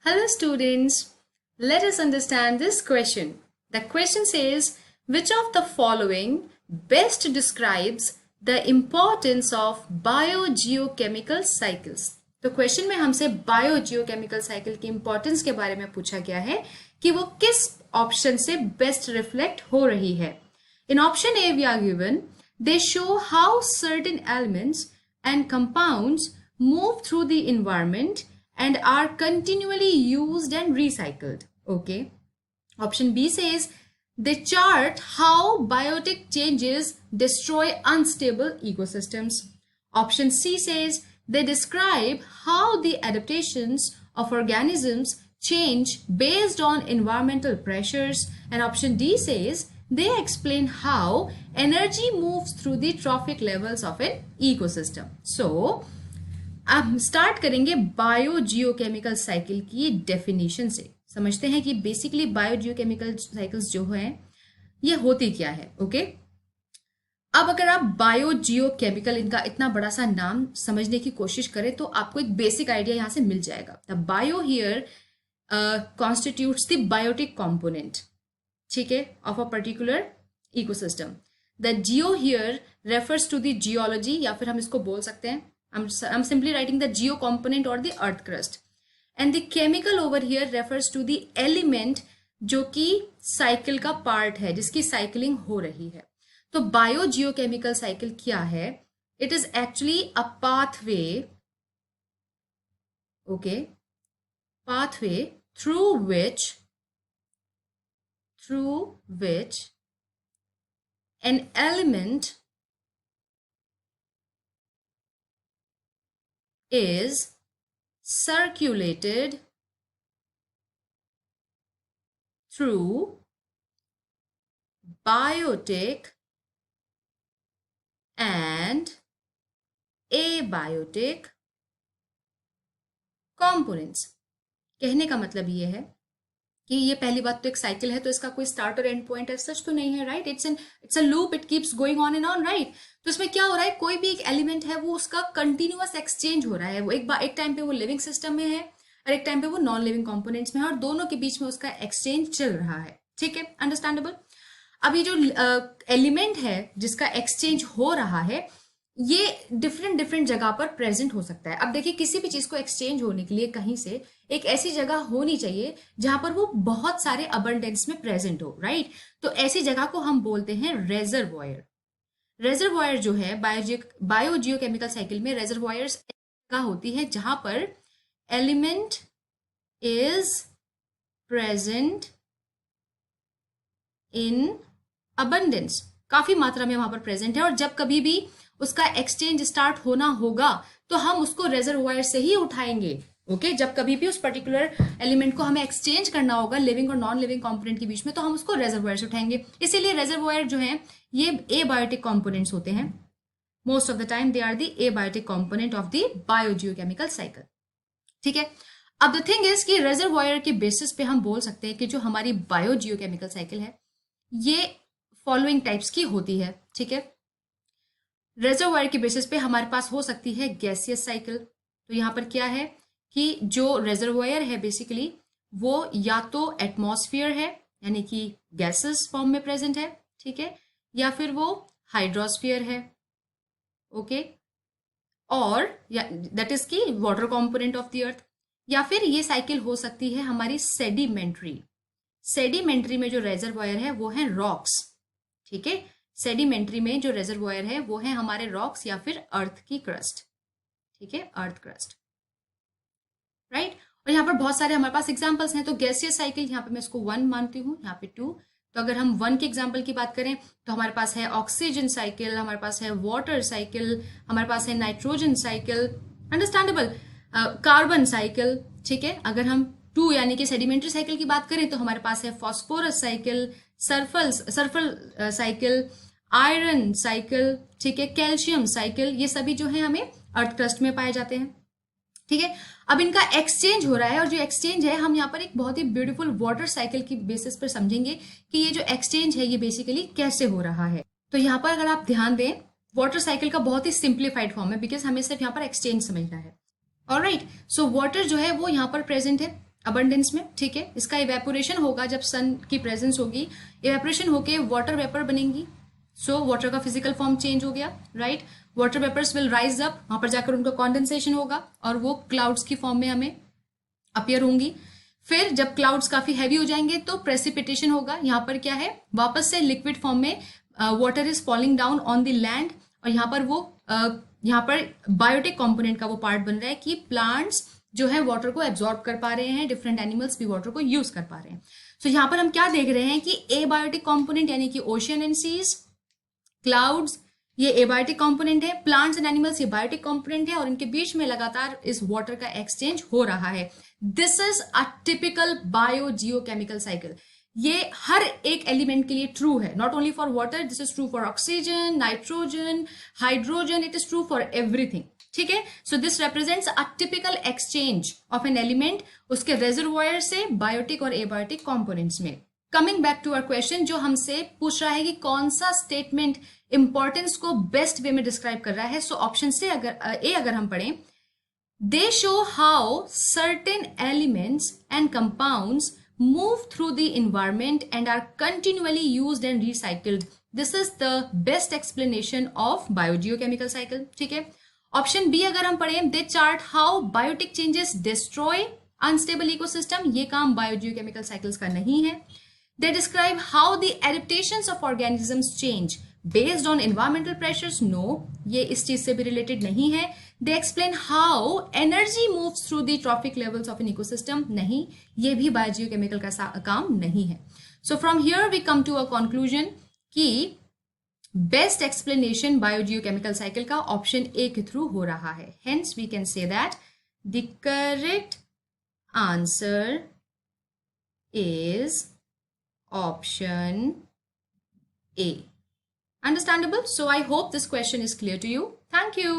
Hello students, let us understand this question. The question says, which of the following best describes the importance of biogeochemical cycles? तो question में हमसे biogeochemical cycle की importance के बारे में पूछा गया है कि वो किस ऑप्शन से बेस्ट रिफ्लेक्ट हो रही है. In option A we are given, they show how certain elements and compounds move through the environment and are continually used and recycled. Okay. Option B says they chart how biotic changes destroy unstable ecosystems. Option C says they describe how the adaptations of organisms change based on environmental pressures. And option D says they explain how energy moves through the trophic levels of an ecosystem. So, अब हम start करेंगे biogeochemical cycle की definition से. समझते हैं कि basically biogeochemical cycles जो हैं ये होती क्या है. ओके अब अगर आप बायोजियोकेमिकल इनका इतना बड़ा सा नाम समझने की कोशिश करें तो आपको एक बेसिक आइडिया यहां से मिल जाएगा. The bio here constitutes the biotic component, ठीक है, of a particular ecosystem. The geo here refers to the geology, या फिर हम इसको बोल सकते हैं, I'm simply writing the geo component or the earth crust. And the chemical over here refers to the element जो कि साइकिल का पार्ट है, जिसकी साइकिलिंग हो रही है. तो बायोजियोकेमिकल साइकिल क्या है? It is actually a pathway, okay, pathway through which an element is circulated through biotic and abiotic components. कहने का मतलब ये है कि ये पहली बात तो एक साइकिल है, तो इसका कोई स्टार्ट और एंड पॉइंट सच तो नहीं है, right? It's a loop, it keeps going on and on, right? तो इसमें क्या हो रहा है, कोई भी एक एलिमेंट है वो उसका कंटिन्यूअस एक्सचेंज हो रहा है. वो एक टाइम पे वो लिविंग सिस्टम में है और एक टाइम पे वो नॉन लिविंग कंपोनेंट्स में है, और दोनों के बीच में उसका एक्सचेंज चल रहा है. ठीक है, अंडरस्टैंडेबल. अब ये जो एलिमेंट है जिसका एक्सचेंज हो रहा है, ये डिफरेंट जगह पर प्रेजेंट हो सकता है. अब देखिए, किसी भी चीज को एक्सचेंज होने के लिए कहीं से एक ऐसी जगह होनी चाहिए जहां पर वो बहुत सारे अबंडेंस में प्रेजेंट हो, राइट? तो ऐसी जगह को हम बोलते हैं रेजर्वॉयर. रेजर्वॉयर जो है बायोजियोकेमिकल साइकिल में रेजर्वॉयर्स का होती है जहां पर element is present in abundance, काफी मात्रा में वहां पर प्रेजेंट है, और जब कभी भी उसका एक्सचेंज स्टार्ट होना होगा तो हम उसको रेजर्वॉयर से ही उठाएंगे. ओके जब कभी भी उस पर्टिकुलर एलिमेंट को हमें एक्सचेंज करना होगा लिविंग और नॉन लिविंग कंपोनेंट के बीच में, तो हम उसको रेजर्वॉयर से उठाएंगे. इसीलिए रेजर्वॉयर जो है ये एबायोटिक कंपोनेंट्स होते हैं. Most of the time they are the abiotic component of the biogeochemical cycle. ठीक है, अब द थिंग इज कि रेजर्वॉयर के बेसिस पे हम बोल सकते हैं कि जो हमारी बायोजियोकेमिकल साइकिल है ये फॉलोइंग टाइप्स की होती है. ठीक है, रेजर्वॉयर के बेसिस पे हमारे पास हो सकती है गैसियस साइकिल. तो यहाँ पर क्या है कि जो रेजर्वॉयर है बेसिकली वो या तो एटमॉस्फेयर है, यानी कि गैसेस फॉर्म में प्रेजेंट है, ठीक है, या फिर वो हाइड्रोस्फीयर है, ओके, और दैट इज की water component of the earth. या फिर ये साइकिल हो सकती है हमारी सेडिमेंट्री. सेडिमेंट्री में जो रेजर्वॉयर है वो है रॉक्स. ठीक है, सेडिमेंट्री में जो रेजर्वॉयर है वो है हमारे रॉक्स या फिर अर्थ की क्रस्ट. ठीक है, अर्थ क्रस्ट, राइट? और यहाँ पर बहुत सारे हमारे पास एग्जांपल्स हैं. तो गैसियस साइकिल यहाँ पे मैं इसको 1 मानती हूँ, यहाँ पे 2. तो अगर हम 1 के एग्जांपल की बात करें तो हमारे पास है ऑक्सीजन साइकिल, हमारे पास है वाटर साइकिल, हमारे पास है nitrogen cycle, understandable, carbon cycle. ठीक है, अगर हम 2 यानी कि सेडिमेंट्री साइकिल की बात करें तो हमारे पास है phosphorus cycle, sulphur cycle, iron cycle, ठीक है, कैल्शियम साइकिल. ये सभी जो है हमें अर्थ क्रस्ट में पाए जाते हैं. ठीक है, अब इनका एक्सचेंज हो रहा है, और जो एक्सचेंज है हम यहाँ पर एक बहुत ही ब्यूटीफुल वाटर साइकिल की बेसिस पर समझेंगे कि ये जो एक्सचेंज है ये बेसिकली कैसे हो रहा है. तो यहाँ पर अगर आप ध्यान दें, वाटर साइकिल का बहुत ही सिंप्लीफाइड फॉर्म है, बिकॉज हमें सिर्फ यहाँ पर एक्सचेंज समझना है. ऑलराइट, सो वाटर जो है वो यहाँ पर प्रेजेंट है. अबंडेंस में, ठीक है। इसका इवेपोरेशन होगा जब सन की प्रेजेंस होगी, इवेपोरेशन होके वाटर वेपर बनेंगी, सो वाटर का फिजिकल फॉर्म चेंज हो गया, right. Water vapours will rise up, वहां पर जाकर उनका कॉन्डेंसेशन होगा और वो क्लाउड्स की फॉर्म में हमें अपीयर होंगी। फिर जब क्लाउड्स काफी हैवी हो जाएंगे तो प्रेसिपिटेशन होगा, यहाँ पर क्या है, वापस से लिक्विड फॉर्म में water is falling down on the land, और यहाँ पर वो यहाँ पर बायोटिक कंपोनेंट का वो पार्ट बन रहा है कि प्लांट्स जो है वाटर को एब्जॉर्ब कर पा रहे हैं, डिफरेंट एनिमल्स भी वाटर को यूज कर पा रहे हैं। सो यहाँ पर हम क्या देख रहे हैं कि एबायोटिक कंपोनेंट यानी कि ओशियन एंड सीज, क्लाउड्स, ये एबायोटिक कंपोनेंट है, प्लांट्स एंड एनिमल्स ये बायोटिक कंपोनेंट है, और इनके बीच में लगातार इस वाटर का एक्सचेंज हो रहा है। This is a typical bio geochemical cycle. ये हर एक एलिमेंट के लिए ट्रू है, not only for water, this is true for oxygen, nitrogen, hydrogen, it is true for everything, ठीक है। So this represents a typical exchange of an element उसके reservoir से बायोटिक और एबायोटिक कंपोनेंट्स में। Coming back to our question, जो हमसे पूछ रहा है कि कौन सा स्टेटमेंट इंपॉर्टेंस को बेस्ट वे में डिस्क्राइब कर रहा है। सो ऑप्शन से अगर हम पढ़ें, दे show how certain elements and compounds move through the environment and are continually used and recycled. This is the best explanation of biogeochemical cycle, ठीक है। ऑप्शन बी अगर हम पढ़ें, they chart how biotic changes destroy unstable ecosystem, ये काम biogeochemical cycles का नहीं है। They describe how the adaptations of organisms change based on environmental pressures, no, ये इस चीज से भी रिलेटेड नहीं है। They explain how energy moves through the trophic levels of an ecosystem, नहीं, ये भी बायोजियोकेमिकल का काम नहीं है। So from here we come to a conclusion कि बेस्ट एक्सप्लेनेशन बायोजियोकेमिकल साइकिल का ऑप्शन ए के थ्रू हो रहा है। Hence we can say that the correct answer is option A. Understandable? So I hope this question is clear to you. Thank you.